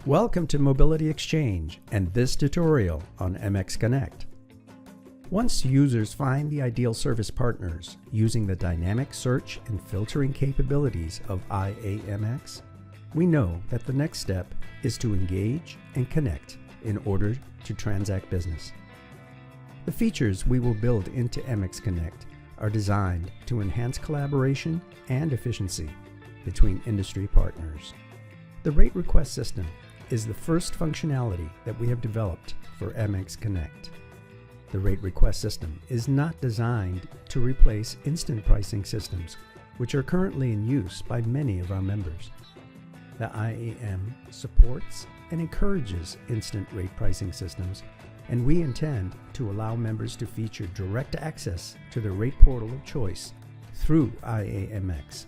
Welcome to Mobility Exchange and this tutorial on MX Connect. Once users find the ideal service partners using the dynamic search and filtering capabilities of IAMX, we know that the next step is to engage and connect in order to transact business. The features we will build into MX Connect are designed to enhance collaboration and efficiency between industry partners. The rate request system is the first functionality that we have developed for MX Connect. The rate request system is not designed to replace instant pricing systems, which are currently in use by many of our members. The IAM supports and encourages instant rate pricing systems, and we intend to allow members to feature direct access to the rate portal of choice through IAMX.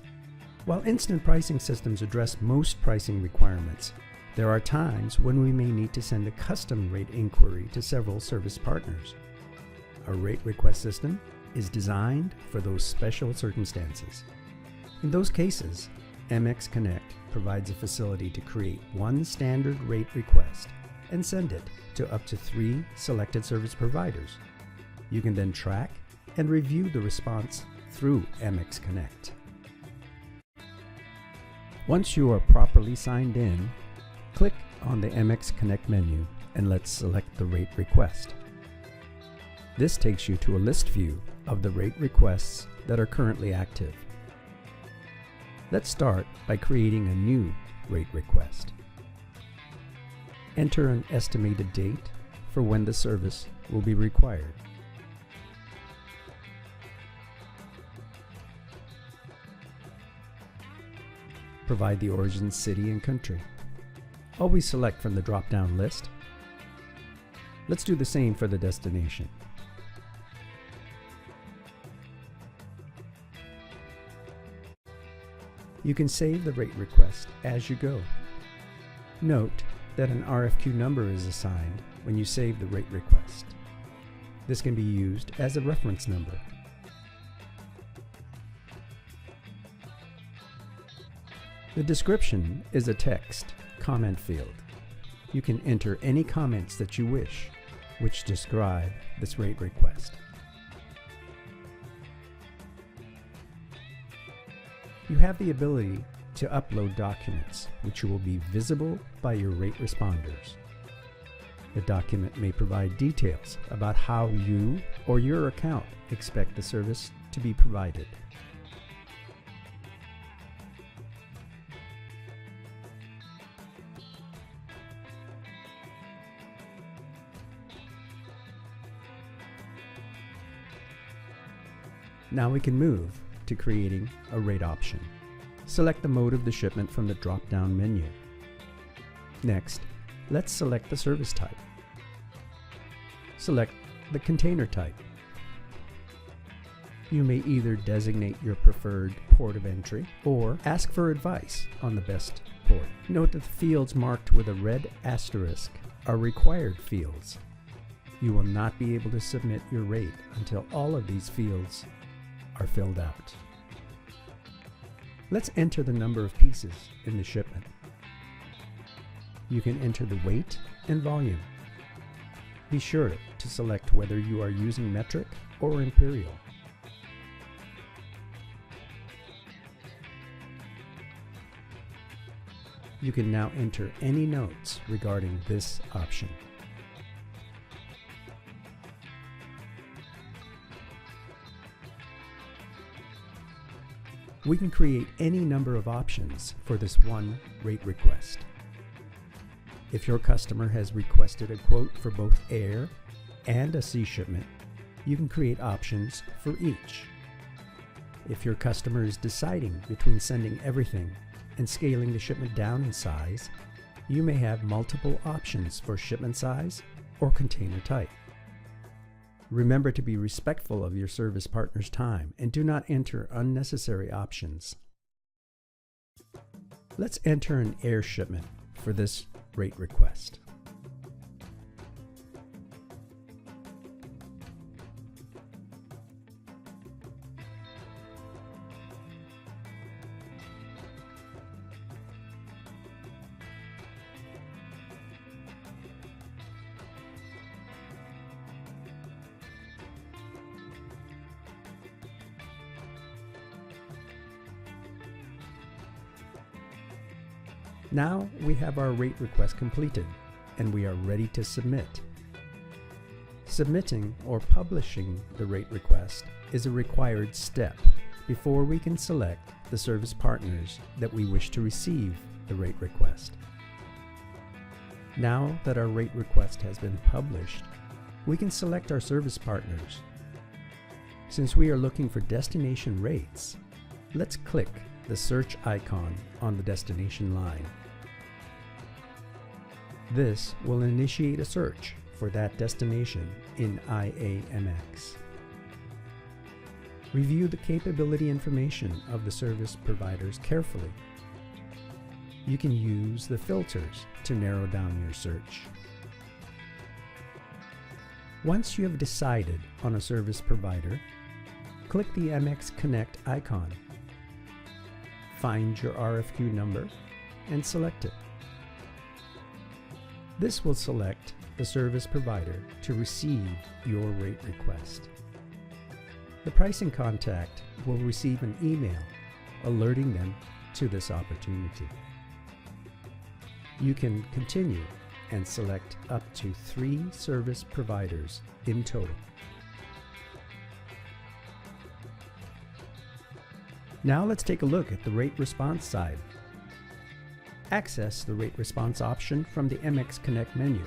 While instant pricing systems address most pricing requirements, there are times when we may need to send a custom rate inquiry to several service partners. Our rate request system is designed for those special circumstances. In those cases, MX Connect provides a facility to create one standard rate request and send it to up to 3 selected service providers. You can then track and review the response through MX Connect. Once you are properly signed in, click on the MX Connect menu and let's select the rate request. This takes you to a list view of the rate requests that are currently active. Let's start by creating a new rate request. Enter an estimated date for when the service will be required. Provide the origin city and country. Always select from the drop-down list. Let's do the same for the destination. You can save the rate request as you go. Note that an RFQ number is assigned when you save the rate request. This can be used as a reference number. The description is a text comment field. You can enter any comments that you wish, which describe this rate request. You have the ability to upload documents, which will be visible by your rate responders. The document may provide details about how you or your account expect the service to be provided. Now we can move to creating a rate option. Select the mode of the shipment from the drop-down menu. Next, let's select the service type. Select the container type. You may either designate your preferred port of entry or ask for advice on the best port. Note that the fields marked with a red asterisk are required fields. You will not be able to submit your rate until all of these fields are filled out. Let's enter the number of pieces in the shipment. You can enter the weight and volume. Be sure to select whether you are using metric or imperial. You can now enter any notes regarding this option. We can create any number of options for this one rate request. If your customer has requested a quote for both air and a sea shipment, you can create options for each. If your customer is deciding between sending everything and scaling the shipment down in size, you may have multiple options for shipment size or container type. Remember to be respectful of your service partner's time and do not enter unnecessary options. Let's enter an air shipment for this rate request. Now we have our rate request completed and we are ready to submit. Submitting or publishing the rate request is a required step before we can select the service partners that we wish to receive the rate request. Now that our rate request has been published, we can select our service partners. Since we are looking for destination rates, let's click the search icon on the destination line. This will initiate a search for that destination in IAMX. Review the capability information of the service providers carefully. You can use the filters to narrow down your search. Once you have decided on a service provider, click the MX Connect icon. Find your RFQ number and select it. This will select the service provider to receive your rate request. The pricing contact will receive an email alerting them to this opportunity. You can continue and select up to 3 service providers in total. Now let's take a look at the rate response side. Access the rate response option from the MX Connect menu.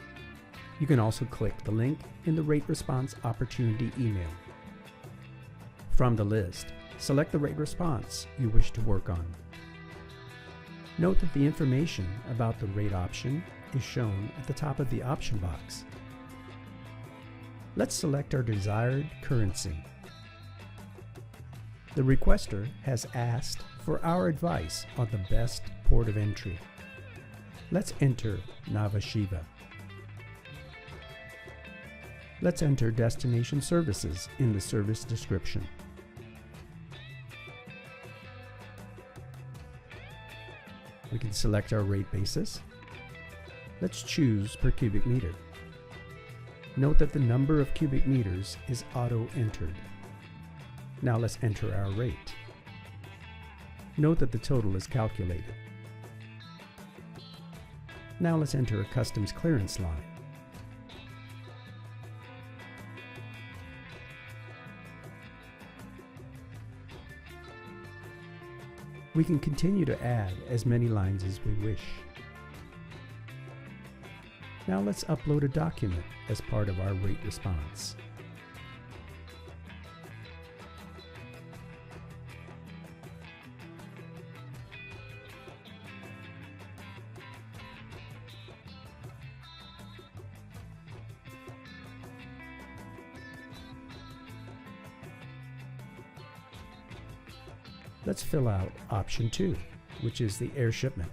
You can also click the link in the rate response opportunity email. From the list, select the rate response you wish to work on. Note that the information about the rate option is shown at the top of the option box. Let's select our desired currency. The requester has asked for our advice on the best port of entry. Let's enter Nhava Sheva. Let's enter destination services in the service description. We can select our rate basis. Let's choose per cubic meter. Note that the number of cubic meters is auto-entered. Now let's enter our rate. Note that the total is calculated. Now let's enter a customs clearance line. We can continue to add as many lines as we wish. Now let's upload a document as part of our rate response. Let's fill out option 2, which is the air shipment.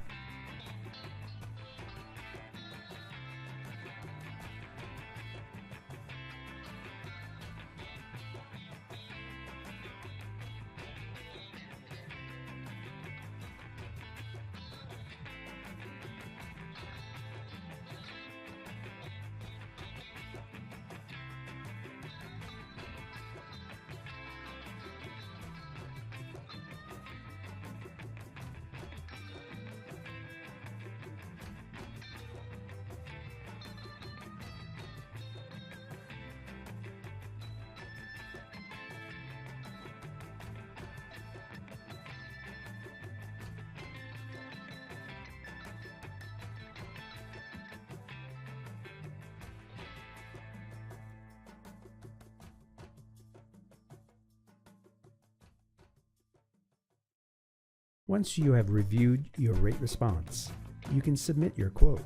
Once you have reviewed your rate response, you can submit your quote.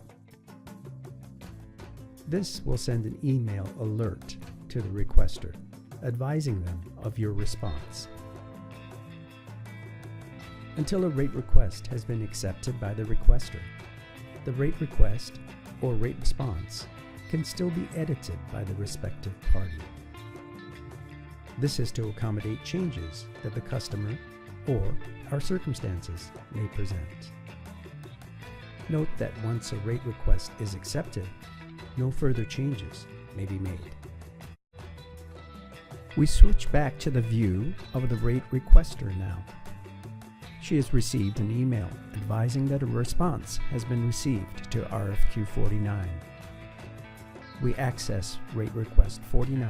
This will send an email alert to the requester, advising them of your response. Until a rate request has been accepted by the requester, the rate request or rate response can still be edited by the respective party. This is to accommodate changes that the customer or our circumstances may present. Note that once a rate request is accepted, no further changes may be made. We switch back to the view of the rate requester now. she has received an email advising that a response has been received to RFQ 49. We access Rate Request 49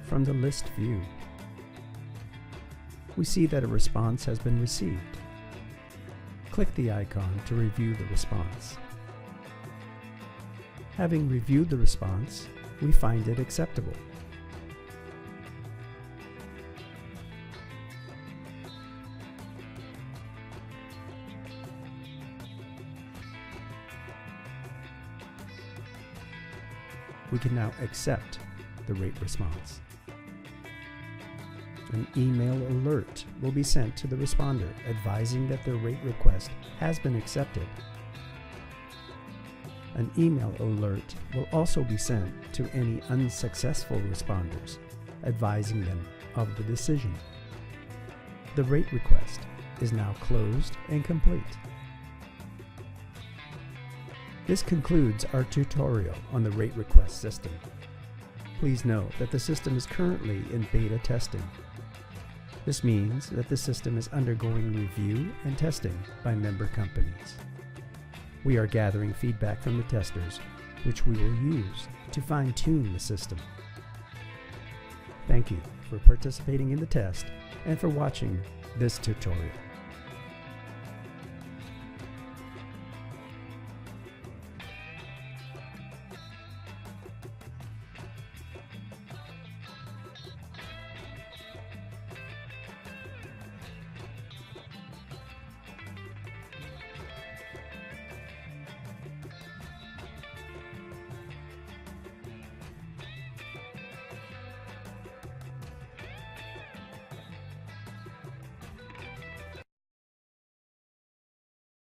from the list view. We see that a response has been received. Click the icon to review the response. Having reviewed the response, we find it acceptable. We can now accept the rate response. An email alert will be sent to the responder advising that their rate request has been accepted. An email alert will also be sent to any unsuccessful responders, advising them of the decision. The rate request is now closed and complete. This concludes our tutorial on the rate request system. Please note that the system is currently in beta testing. This means that the system is undergoing review and testing by member companies. We are gathering feedback from the testers, which we will use to fine-tune the system. Thank you for participating in the test and for watching this tutorial.